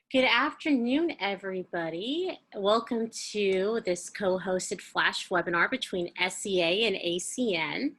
Good afternoon, everybody. Welcome to this co-hosted flash webinar between SEA and ACN.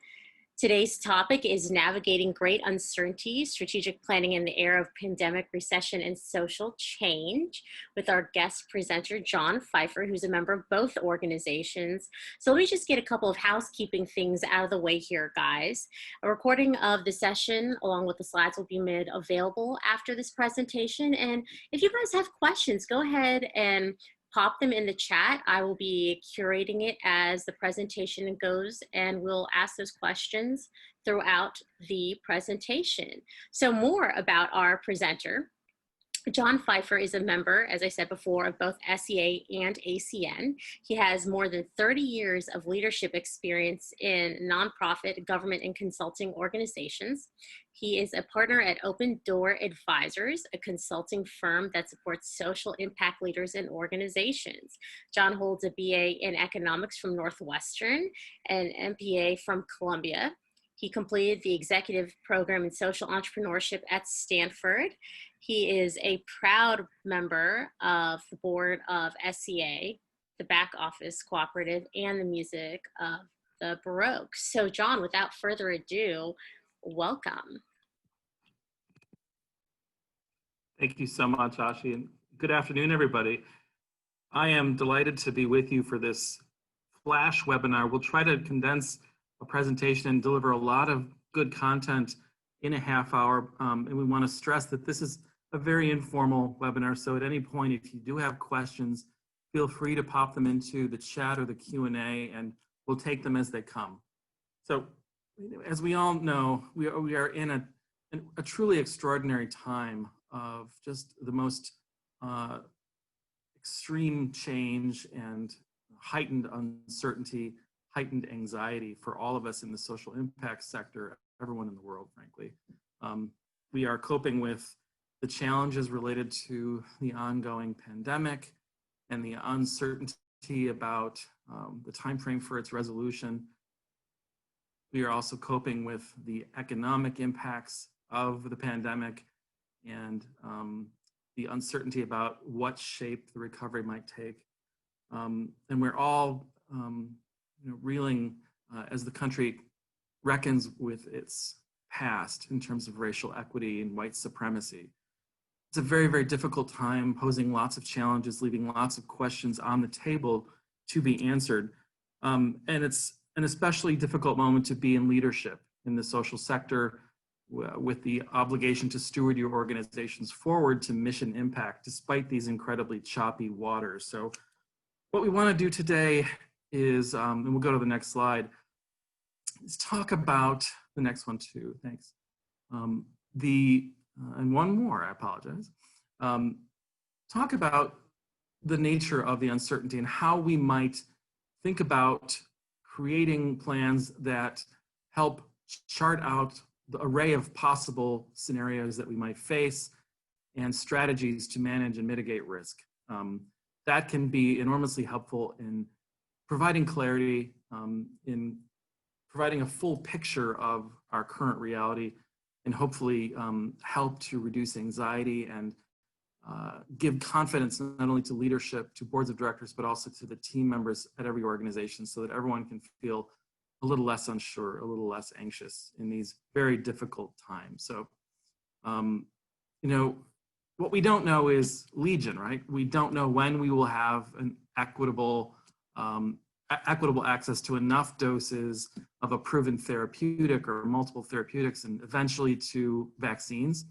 Today's topic is navigating great uncertainty, strategic planning in the era of pandemic, recession, and social change with our guest presenter, John Pfeiffer, who's a member of both organizations. So let me just get a couple of housekeeping things out of the way here, guys. A recording of the session along with the slides will be made available after this presentation. And if you guys have questions, go ahead and pop them in the chat. I will be curating it as the presentation goes, and we'll ask those questions throughout the presentation. So more about our presenter. John Pfeiffer is a member, as I said before, of both SEA and ACN. He has more than 30 years of leadership experience in nonprofit, government, and consulting organizations. He is a partner at Open Door Advisors, a consulting firm that supports social impact leaders and organizations. John holds a BA in economics from Northwestern and MPA from Columbia. He completed the executive program in social entrepreneurship at Stanford. He is a proud member of the board of SEA, the back office cooperative, and the music of the Baroque. So John, without further ado, welcome. Thank you so much, Ashi, and good afternoon, everybody. I am delighted to be with you for this flash webinar. We'll try to condense a presentation and deliver a lot of good content in a half hour. And we want to stress that this is a very informal webinar. So at any point, if you do have questions, feel free to pop them into the chat or the Q&A, and we'll take them as they come. So as we all know, we are in a truly extraordinary time of just the most extreme change and heightened uncertainty, heightened anxiety for all of us in the social impact sector, everyone in the world, frankly. We are coping with the challenges related to the ongoing pandemic and the uncertainty about the timeframe for its resolution. We are also coping with the economic impacts of the pandemic and the uncertainty about what shape the recovery might take. And we're all reeling as the country reckons with its past in terms of racial equity and white supremacy. It's a very, very difficult time, posing lots of challenges, leaving lots of questions on the table to be answered. And it's an especially difficult moment to be in leadership in the social sector with the obligation to steward your organizations forward to mission impact despite these incredibly choppy waters. So what we want to do today is, and we'll go to the next slide, is talk about the next one too, thanks. And one more, I apologize. Talk about the nature of the uncertainty and how we might think about creating plans that help chart out the array of possible scenarios that we might face and strategies to manage and mitigate risk. That can be enormously helpful in providing clarity, in providing a full picture of our current reality, and hopefully help to reduce anxiety and give confidence not only to leadership, to boards of directors, but also to the team members at every organization so that everyone can feel a little less unsure, a little less anxious in these very difficult times. So, what we don't know is legion, right? We don't know when we will have an equitable access to enough doses of a proven therapeutic or multiple therapeutics and eventually to vaccines.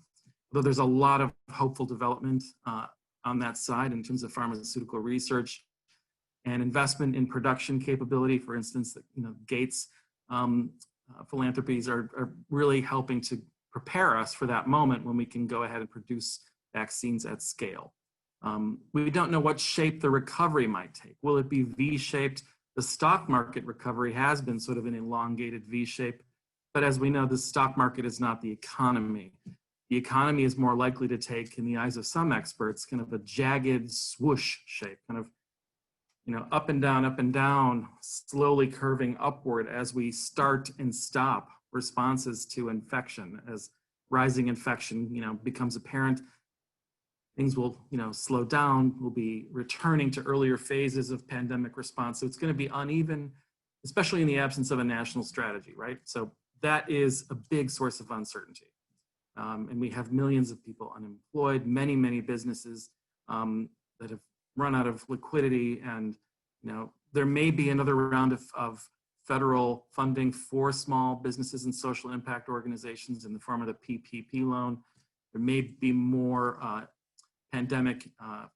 Though there's a lot of hopeful development on that side in terms of pharmaceutical research and investment in production capability. For instance, Gates philanthropies are really helping to prepare us for that moment when we can go ahead and produce vaccines at scale. We don't know what shape the recovery might take. Will it be V-shaped? The stock market recovery has been sort of an elongated V-shape, but as we know, the stock market is not the economy. The economy is more likely to take, in the eyes of some experts, kind of a jagged swoosh shape, kind of, up and down, slowly curving upward as we start and stop responses to infection, as rising infection, becomes apparent. things will, slow down. We'll be returning to earlier phases of pandemic response. So it's going to be uneven, especially in the absence of a national strategy, right? So that is a big source of uncertainty. And we have millions of people unemployed, many, many businesses that have run out of liquidity. And, there may be another round of federal funding for small businesses and social impact organizations in the form of the PPP loan. There may be more pandemic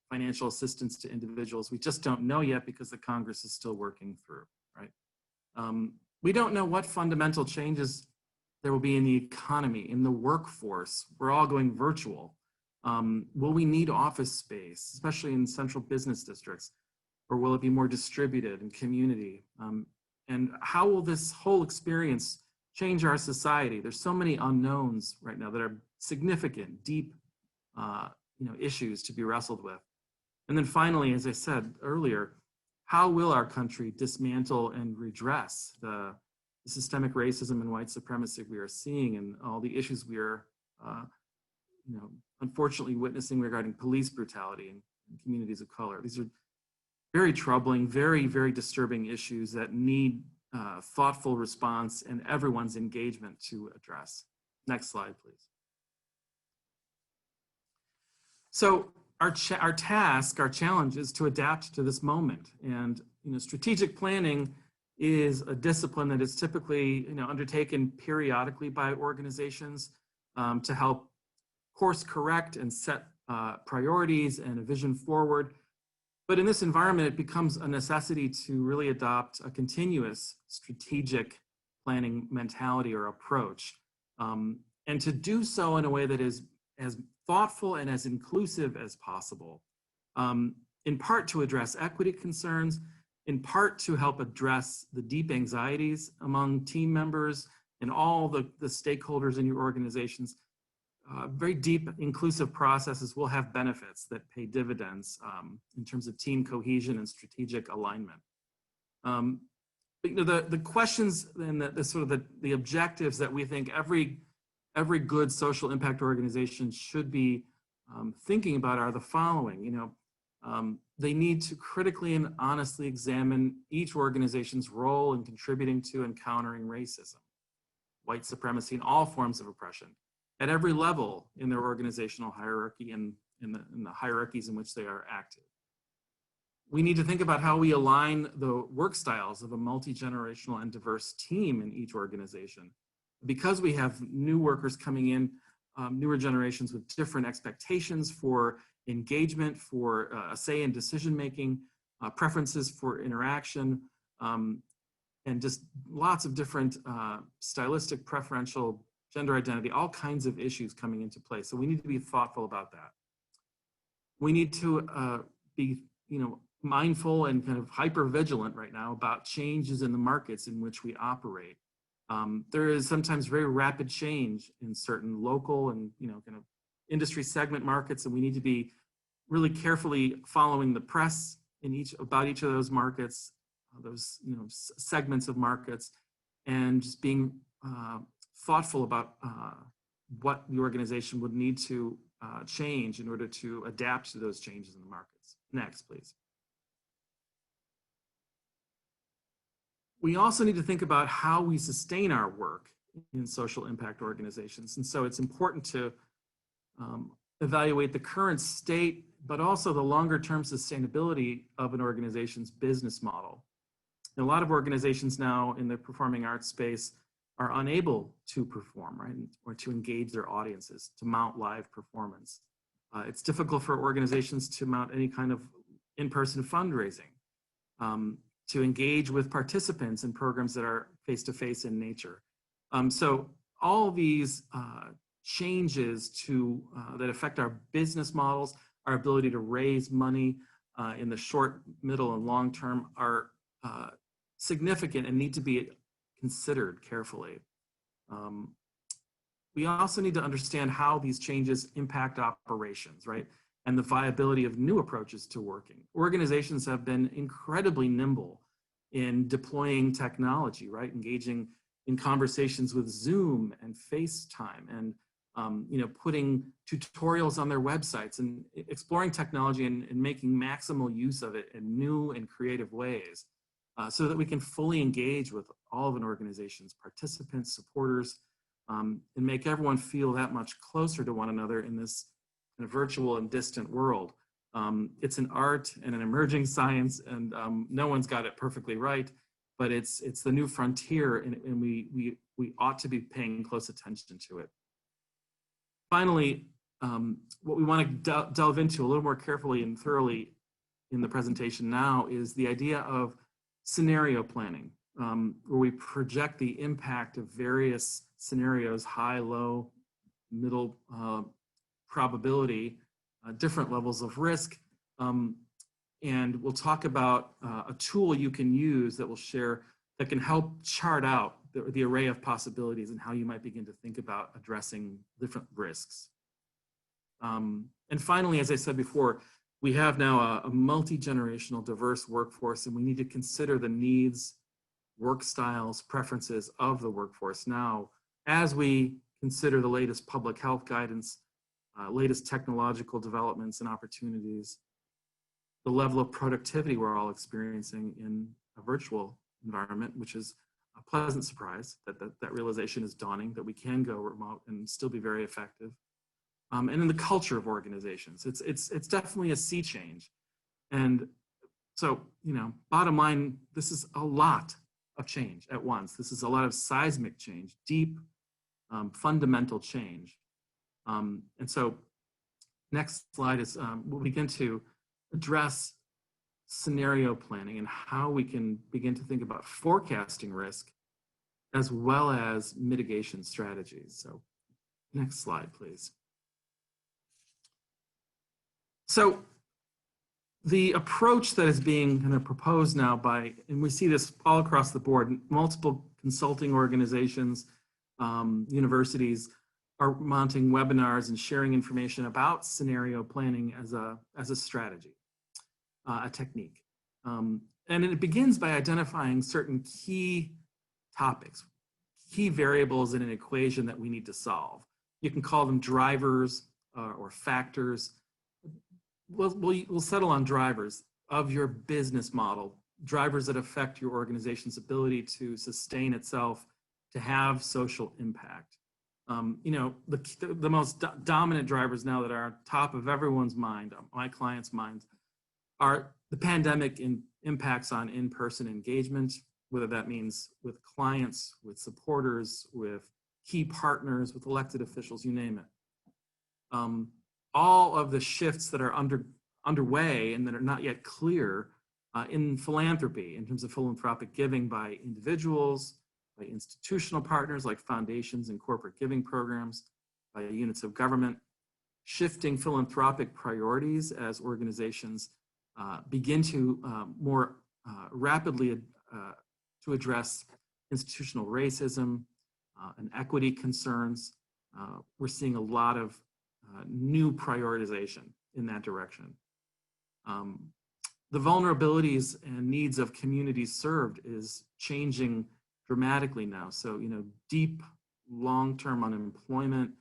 financial assistance to individuals. We just don't know yet because the Congress is still working through, right? We don't know what fundamental changes there will be in the economy, in the workforce. We're all going virtual. Will we need office space, especially in central business districts? Or will it be more distributed in community? And how will this whole experience change our society? There's so many unknowns right now that are significant, deep issues to be wrestled with. And then finally, as I said earlier, how will our country dismantle and redress the systemic racism and white supremacy we are seeing and all the issues we are, unfortunately witnessing regarding police brutality in communities of color? These are very troubling, very, very disturbing issues that need thoughtful response and everyone's engagement to address. Next slide, please. So our task, our challenge is to adapt to this moment. And strategic planning is a discipline that is typically undertaken periodically by organizations to help course correct and set priorities and a vision forward. But in this environment, it becomes a necessity to really adopt a continuous strategic planning mentality or approach, and to do so in a way that is as thoughtful and as inclusive as possible, in part to address equity concerns, in part to help address the deep anxieties among team members and all the stakeholders in your organizations. Very deep, inclusive processes will have benefits that pay dividends in terms of team cohesion and strategic alignment. The questions and the objectives that we think every good social impact organization should be thinking about are the following. They need to critically and honestly examine each organization's role in contributing to and countering racism, white supremacy, and all forms of oppression at every level in their organizational hierarchy and in the hierarchies in which they are active. We need to think about how we align the work styles of a multi-generational and diverse team in each organization. Because we have new workers coming in, newer generations with different expectations for engagement, for a say in decision-making, preferences for interaction, and just lots of different stylistic, preferential, gender identity, all kinds of issues coming into play. So we need to be thoughtful about that. We need to be, mindful and kind of hyper vigilant right now about changes in the markets in which we operate. There is sometimes very rapid change in certain local and kind of industry segment markets, and we need to be really carefully following the press about each of those markets, those segments of markets, and just being thoughtful about what the organization would need to change in order to adapt to those changes in the markets. Next, please. We also need to think about how we sustain our work in social impact organizations. And so it's important to evaluate the current state, but also the longer term sustainability of an organization's business model. And a lot of organizations now in the performing arts space are unable to perform, right? Or to engage their audiences, to mount live performance. It's difficult for organizations to mount any kind of in-person fundraising, to engage with participants in programs that are face-to-face in nature. So all these changes that affect our business models, our ability to raise money in the short, middle, and long term are significant and need to be considered carefully. We also need to understand how these changes impact operations, right? And the viability of new approaches to working. Organizations have been incredibly nimble in deploying technology, right? Engaging in conversations with Zoom and FaceTime and putting tutorials on their websites and exploring technology and making maximal use of it in new and creative ways, so that we can fully engage with all of an organization's participants, supporters, and make everyone feel that much closer to one another in this kind of virtual and distant world. It's an art and an emerging science, and no one's got it perfectly right, but it's the new frontier, and we ought to be paying close attention to it. Finally, what we want to delve into a little more carefully and thoroughly in the presentation now is the idea of scenario planning, where we project the impact of various scenarios, high, low, middle probability, different levels of risk. And we'll talk about a tool you can use that we'll share that can help chart out the array of possibilities and how you might begin to think about addressing different risks. And finally, as I said before, we have now a multi-generational diverse workforce, and we need to consider the needs, work styles, preferences of the workforce now as we consider the latest public health guidance, latest technological developments and opportunities, the level of productivity we're all experiencing in a virtual environment, which is a pleasant surprise that realization is dawning, that we can go remote and still be very effective. And in the culture of organizations, it's definitely a sea change. And so, bottom line, this is a lot of change at once. This is a lot of seismic change, deep, fundamental change. And so next slide is, we'll begin to address scenario planning and how we can begin to think about forecasting risk as well as mitigation strategies. So next slide, please. So the approach that is being kind of proposed now and we see this all across the board, multiple consulting organizations, universities are mounting webinars and sharing information about scenario planning as a strategy, a technique. And it begins by identifying certain key topics, key variables in an equation that we need to solve. You can call them drivers or factors. We'll settle on drivers of your business model, drivers that affect your organization's ability to sustain itself, to have social impact. The most dominant drivers now that are on top of everyone's mind, my clients' minds, are the pandemic impacts on in-person engagement, whether that means with clients, with supporters, with key partners, with elected officials, you name it. All of the shifts that are underway and that are not yet clear in philanthropy, in terms of philanthropic giving by individuals, by institutional partners like foundations and corporate giving programs, by units of government, shifting philanthropic priorities as organizations begin to more rapidly to address institutional racism and equity concerns. We're seeing a lot of new prioritization in that direction. The vulnerabilities and needs of communities served is changing dramatically now. So, deep, long-term unemployment,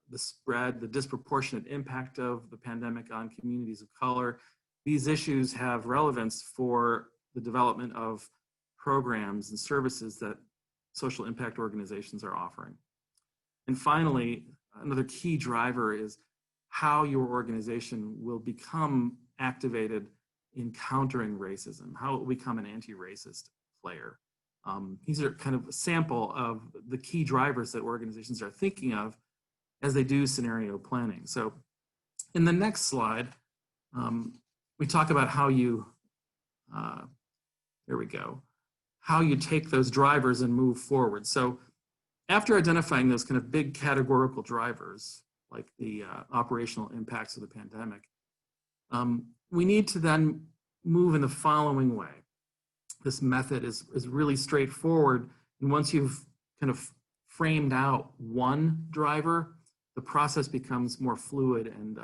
the disproportionate impact of the pandemic on communities of color, these issues have relevance for the development of programs and services that social impact organizations are offering. And finally, another key driver is how your organization will become activated in countering racism, how it will become an anti-racist player. These are kind of a sample of the key drivers that organizations are thinking of as they do scenario planning. So in the next slide, we talk about how you, there we go, how you take those drivers and move forward. So after identifying those kind of big categorical drivers, like the operational impacts of the pandemic, we need to then move in the following way. This method is really straightforward. And once you've kind of framed out one driver, the process becomes more fluid and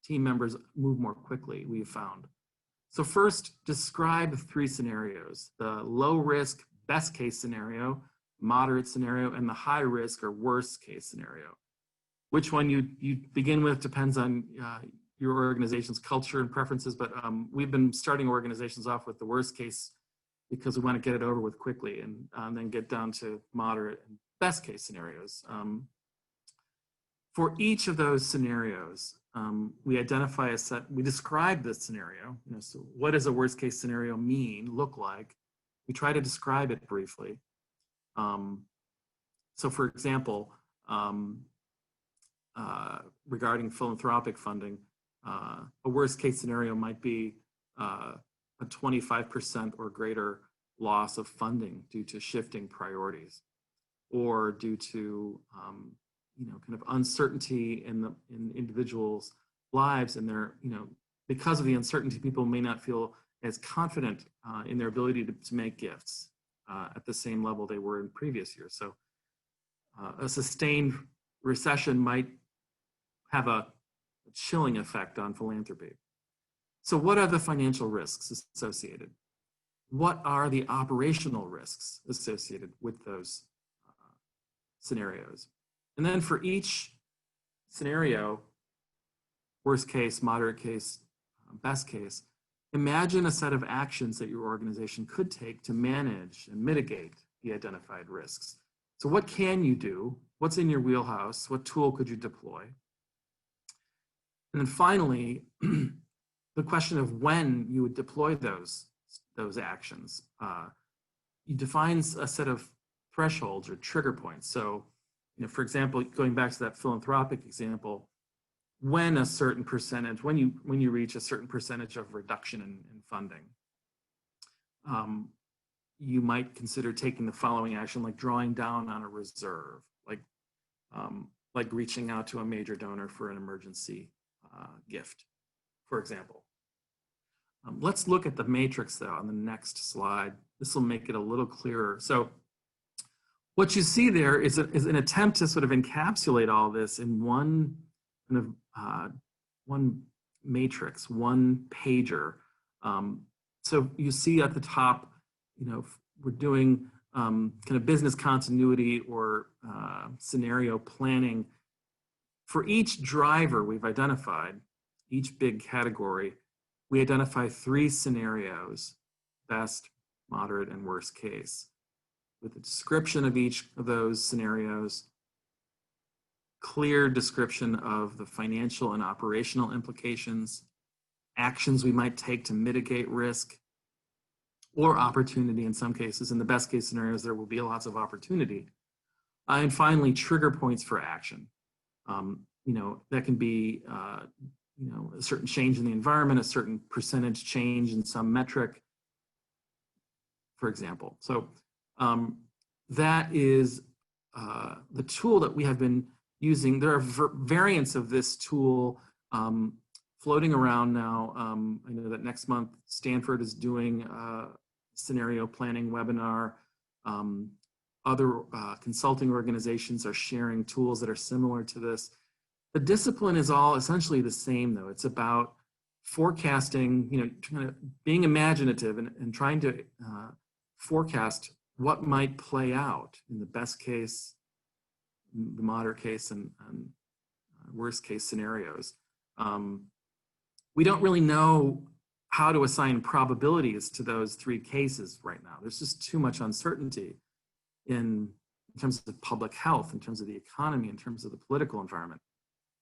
team members move more quickly, we've found. So first, describe 3 scenarios. The low risk, best case scenario, moderate scenario, and the high risk or worst case scenario. Which one you begin with depends on your organization's culture and preferences, but we've been starting organizations off with the worst case because we want to get it over with quickly, and then get down to moderate and best case scenarios. For each of those scenarios, we identify a set, we describe the scenario. So what does a worst case scenario look like? We try to describe it briefly. So for example, regarding philanthropic funding, a worst case scenario might be a 25% or greater loss of funding due to shifting priorities, or due to kind of uncertainty in individuals' lives, and because of the uncertainty, people may not feel as confident in their ability to make gifts at the same level they were in previous years. So a sustained recession might have a chilling effect on philanthropy. So what are the financial risks associated? What are the operational risks associated with those scenarios? And then for each scenario, worst case, moderate case, best case, imagine a set of actions that your organization could take to manage and mitigate the identified risks. So what can you do? What's in your wheelhouse? What tool could you deploy? And then finally, the question of when you would deploy those actions. You define a set of thresholds or trigger points. So, for example, going back to that philanthropic example, when a certain percentage, when you reach a certain percentage of reduction in funding, you might consider taking the following action, like drawing down on a reserve, like reaching out to a major donor for an emergency gift, for example. Let's look at the matrix though on the next slide. This will make it a little clearer. So what you see there is an attempt to sort of encapsulate all this in one kind of one matrix, one pager. So you see at the top, we're doing kind of business continuity or scenario planning. For each driver we've identified, each big category, we identify 3 scenarios: best, moderate, and worst case, with a description of each of those scenarios, clear description of the financial and operational implications, actions we might take to mitigate risk or opportunity in some cases. In the best case scenarios, there will be lots of opportunity. And finally, trigger points for action. That can be a certain change in the environment, a certain percentage change in some metric, for example. So that is the tool that we have been using. There are variants of this tool floating around now. I know that next month Stanford is doing a scenario planning webinar. Other consulting organizations are sharing tools that are similar to this. The discipline is all essentially the same, though. It's about forecasting, kind of being imaginative and trying to forecast what might play out in the best case, the moderate case, and worst case scenarios. We don't really know how to assign probabilities to those 3 cases right now. There's just too much uncertainty in terms of public health, in terms of the economy, in terms of the political environment.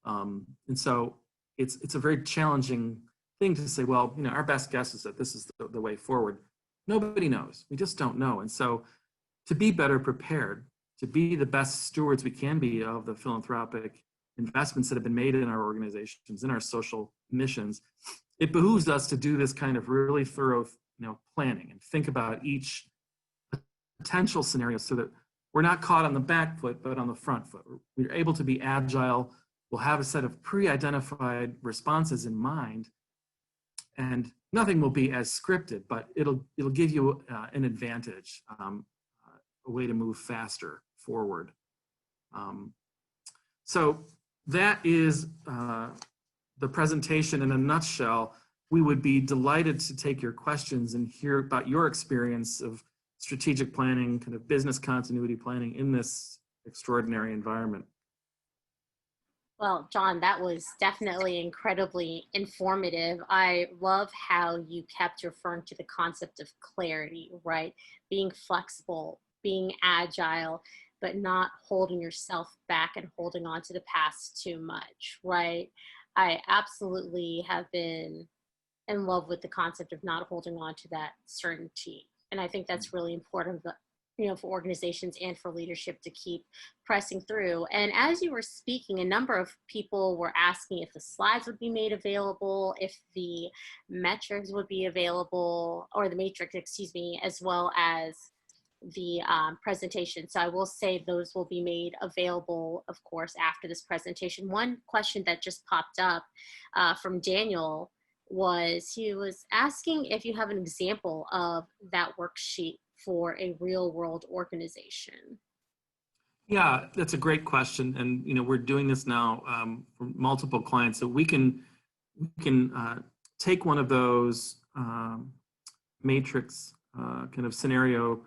And so it's a very challenging thing to say, well, our best guess is that this is the way forward. Nobody knows. We just don't know. And so to be better prepared, to be the best stewards we can be of the philanthropic investments that have been made in our organizations, in our social missions, it behooves us to do this kind of really thorough planning and think about each potential scenario so that we're not caught on the back foot, but on the front foot. We're able to be agile. We'll have a set of pre-identified responses in mind, and nothing will be as scripted, but it'll give you an advantage, a way to move faster forward. So that is the presentation in a nutshell. We would be delighted to take your questions and hear about your experience of strategic planning, kind of business continuity planning in this extraordinary environment. Well, John, that was definitely incredibly informative. I love how you kept referring to the concept of clarity, right? Being flexible, being agile, but not holding yourself back and holding on to the past too much, right? I absolutely have been in love with the concept of not holding on to that certainty. And I think that's really important, for organizations and for leadership to keep pressing through. And as you were speaking, a number of people were asking if the slides would be made available, if the metrics would be available, or the matrix, excuse me, as well as the presentation. So I will say those will be made available, of course, after this presentation. One question that just popped up from Daniel was he was asking if you have an example of that worksheet for a real world organization. Yeah, that's a great question. And, we're doing this now for multiple clients. So we can take one of those matrix kind of scenario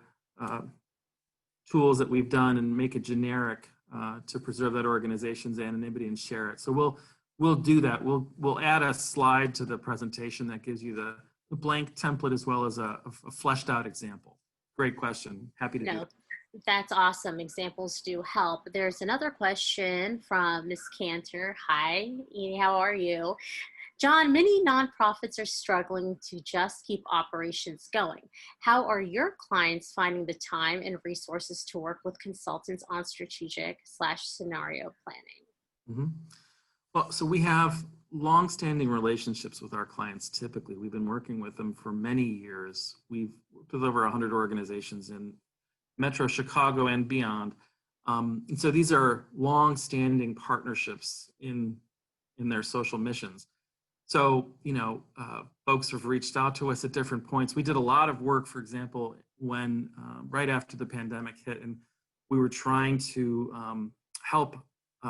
tools that we've done and make it generic to preserve that organization's anonymity and share it. So we'll do that. We'll add a slide to the presentation that gives you the blank template as well as a fleshed out example. Great question. Happy to do that. That's awesome. Examples do help. There's another question from Ms. Cantor. Hi, Edie, how are you? John, many nonprofits are struggling to just keep operations going. How are your clients finding the time and resources to work with consultants on strategic/scenario planning? Mm-hmm. Well, so we have long-standing relationships with our clients. Typically, we've been working with them for many years. We've worked with over 100 organizations in Metro Chicago and beyond. And so these are long-standing partnerships in their social missions. So, folks have reached out to us at different points. We did a lot of work, for example, when right after the pandemic hit, and we were trying to help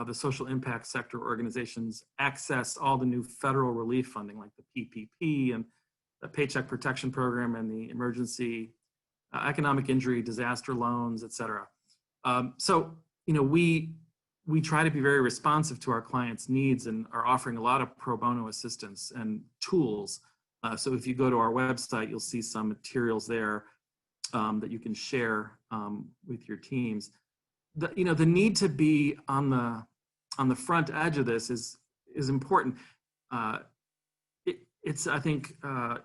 the social impact sector organizations access all the new federal relief funding, like the PPP and the Paycheck Protection Program and the emergency economic injury, disaster loans, et cetera. So, we try to be very responsive to our clients' needs and are offering a lot of pro bono assistance and tools. So if you go to our website, you'll see some materials there that you can share with your teams. The need to be on the front edge of this is important. It's, I think,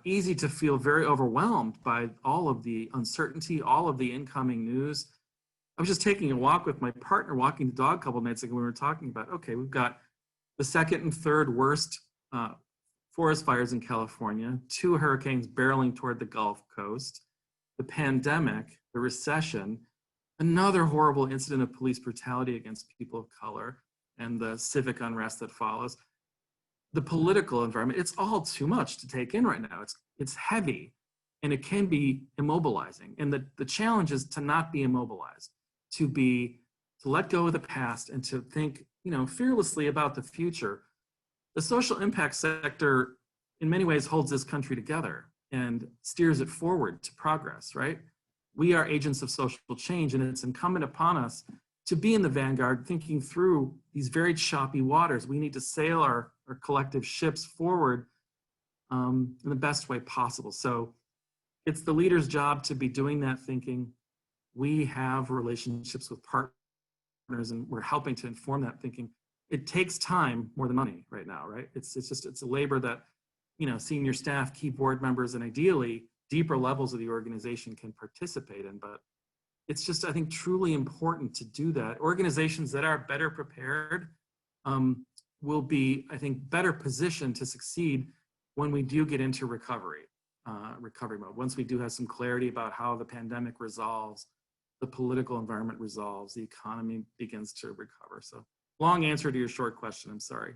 easy to feel very overwhelmed by all of the uncertainty, all of the incoming news. I was just taking a walk with my partner, walking the dog a couple of nights ago. We were talking about, okay, we've got the second and third worst forest fires in California, 2 hurricanes barreling toward the Gulf Coast, the pandemic, the recession, another horrible incident of police brutality against people of color, and the civic unrest that follows. The political environment, it's all too much to take in right now. It's heavy, and it can be immobilizing. And the challenge is to not be immobilized, to let go of the past and to think, fearlessly about the future. The social impact sector, in many ways, holds this country together and steers it forward to progress, right? We are agents of social change, and it's incumbent upon us to be in the vanguard, thinking through these very choppy waters. We need to sail our collective ships forward in the best way possible. So it's the leader's job to be doing that thinking. We have relationships with partners, and we're helping to inform that thinking. It takes time more than money right now, right? It's a labor that, senior staff, key board members, and ideally deeper levels of the organization can participate in. But it's just, I think, truly important to do that. Organizations that are better prepared will be, I think, better positioned to succeed when we do get into recovery mode. Once we do have some clarity about how the pandemic resolves, the political environment resolves, the economy begins to recover. So long answer to your short question, I'm sorry.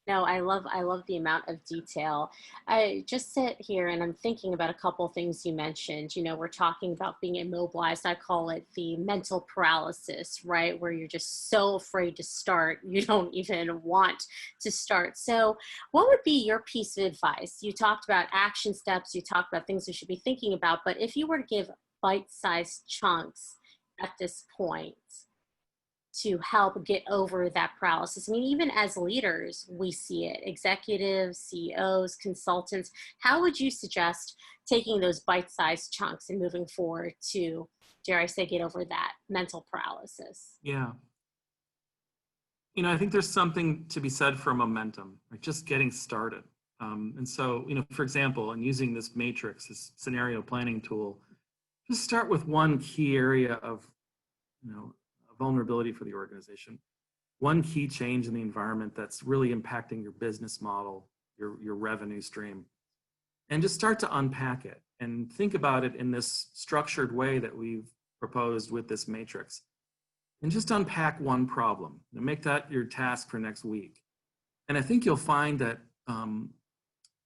No, I love the amount of detail. I just sit here and I'm thinking about a couple things you mentioned. We're talking about being immobilized. I call it the mental paralysis, right? Where you're just so afraid to start, you don't even want to start. So, what would be your piece of advice? You talked about action steps, you talked about things we should be thinking about, but if you were to give bite-sized chunks at this point, to help get over that paralysis. I mean, even as leaders, we see it, executives, CEOs, consultants. How would you suggest taking those bite sized chunks and moving forward to, dare I say, get over that mental paralysis? Yeah. I think there's something to be said for momentum, like just getting started. And so, for example, in using this matrix, this scenario planning tool, just start with one key area of, vulnerability for the organization. One key change in the environment that's really impacting your business model, your revenue stream, and just start to unpack it and think about it in this structured way that we've proposed with this matrix. And just unpack one problem and make that your task for next week. And I think you'll find that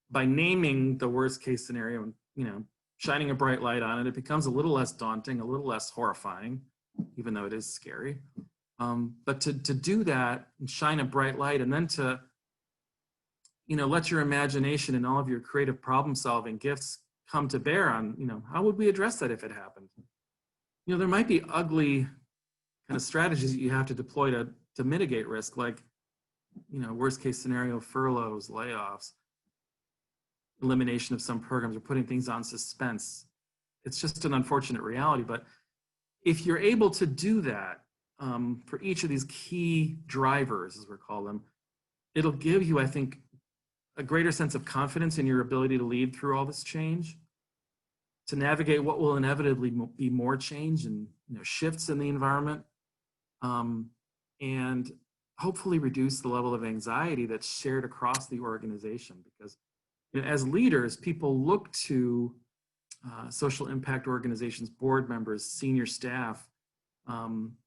by naming the worst case scenario and shining a bright light on it, it becomes a little less daunting, a little less horrifying, even though it is scary. But to do that and shine a bright light, and then to let your imagination and all of your creative problem solving gifts come to bear on how would we address that if it happened. There might be ugly kind of strategies that you have to deploy to mitigate risk, like worst case scenario, furloughs, layoffs, elimination of some programs, or putting things on suspense. It's just an unfortunate reality, but if you're able to do that for each of these key drivers, as we call them, it'll give you, I think, a greater sense of confidence in your ability to lead through all this change, to navigate what will inevitably be more change and shifts in the environment, and hopefully reduce the level of anxiety that's shared across the organization. Because as leaders, people look to social impact organizations, board members, senior staff,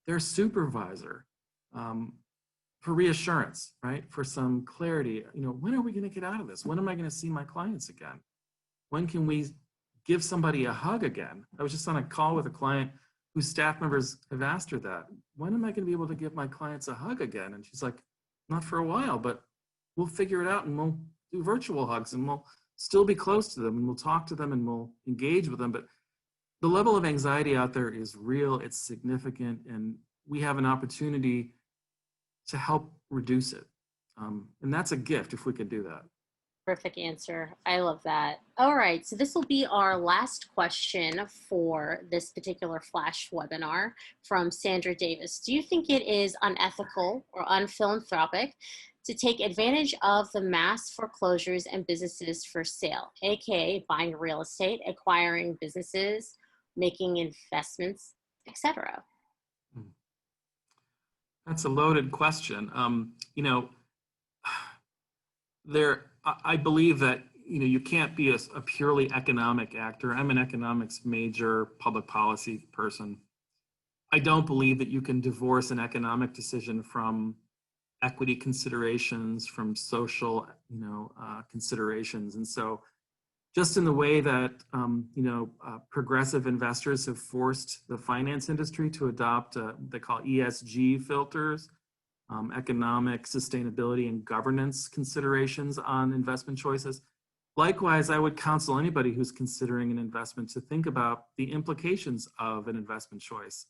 their supervisor, for reassurance, right? For some clarity. When are we going to get out of this? When am I going to see my clients again? When can we give somebody a hug again? I was just on a call with a client whose staff members have asked her that. When am I going to be able to give my clients a hug again? And she's like, not for a while, but we'll figure it out and we'll do virtual hugs and we'll still be close to them and we'll talk to them and we'll engage with them. But the level of anxiety out there is real, it's significant, and we have an opportunity to help reduce it. And that's a gift if we could do that. Perfect answer. I love that. All right, so this will be our last question for this particular Flash webinar from Sandra Davis. Do you think it is unethical or unphilanthropic to take advantage of the mass foreclosures and businesses for sale, aka buying real estate, acquiring businesses, making investments, etc.? That's a loaded question. I believe that you can't be a purely economic actor. I'm an economics major, public policy person. I don't believe that you can divorce an economic decision from equity considerations, from social considerations. And so just in the way that progressive investors have forced the finance industry to adopt they call ESG filters, economic sustainability and governance considerations on investment choices. Likewise, I would counsel anybody who's considering an investment to think about the implications of an investment choice.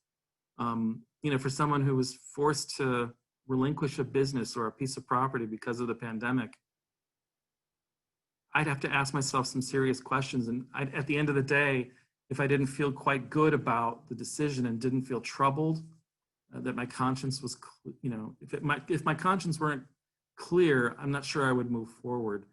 For someone who was forced to relinquish a business or a piece of property because of the pandemic, I'd have to ask myself some serious questions. And at the end of the day, if I didn't feel quite good about the decision and didn't feel troubled, that my conscience was, if my conscience weren't clear, I'm not sure I would move forward.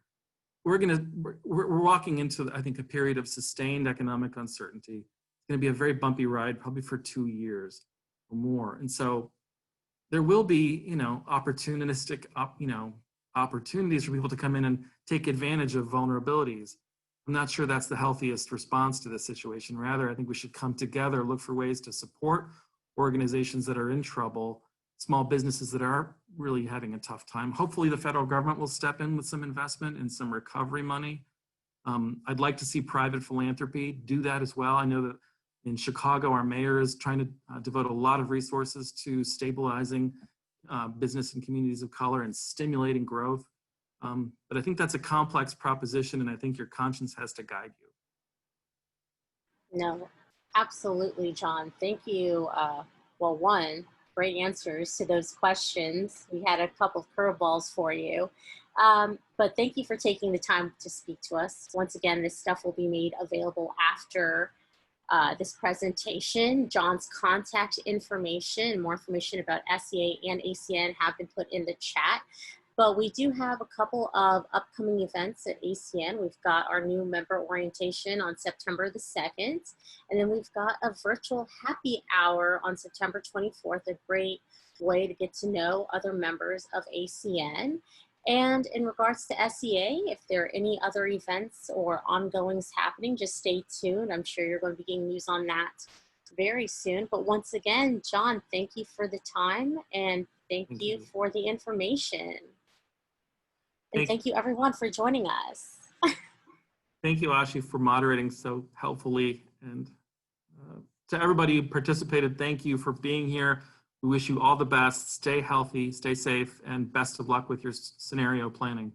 We're walking into, I think, a period of sustained economic uncertainty. It's going to be a very bumpy ride, probably for 2 years or more. And so there will be, opportunistic, opportunities for people to come in and take advantage of vulnerabilities. I'm not sure that's the healthiest response to this situation. Rather, I think we should come together, look for ways to support organizations that are in trouble, small businesses that are really having a tough time. Hopefully the federal government will step in with some investment and some recovery money. I'd like to see private philanthropy do that as well. I know that in Chicago, our mayor is trying to devote a lot of resources to stabilizing business and communities of color and stimulating growth. But I think that's a complex proposition, and I think your conscience has to guide you. No, absolutely, John. Thank you. Well, one, great answers to those questions. We had a couple of curveballs for you. But thank you for taking the time to speak to us. Once again, this stuff will be made available after this presentation. John's contact information, more information about SEA and ACN have been put in the chat. But we do have a couple of upcoming events at ACN. We've got our new member orientation on September the 2nd. And then we've got a virtual happy hour on September 24th, a great way to get to know other members of ACN. And in regards to SEA, if there are any other events or ongoings happening, just stay tuned. I'm sure you're going to be getting news on that very soon. But once again, John, thank you for the time, and thank you for the information. And thank you everyone for joining us. Thank you, Ashi, for moderating so helpfully. And to everybody who participated, thank you for being here. We wish you all the best. Stay healthy, stay safe, and best of luck with your scenario planning.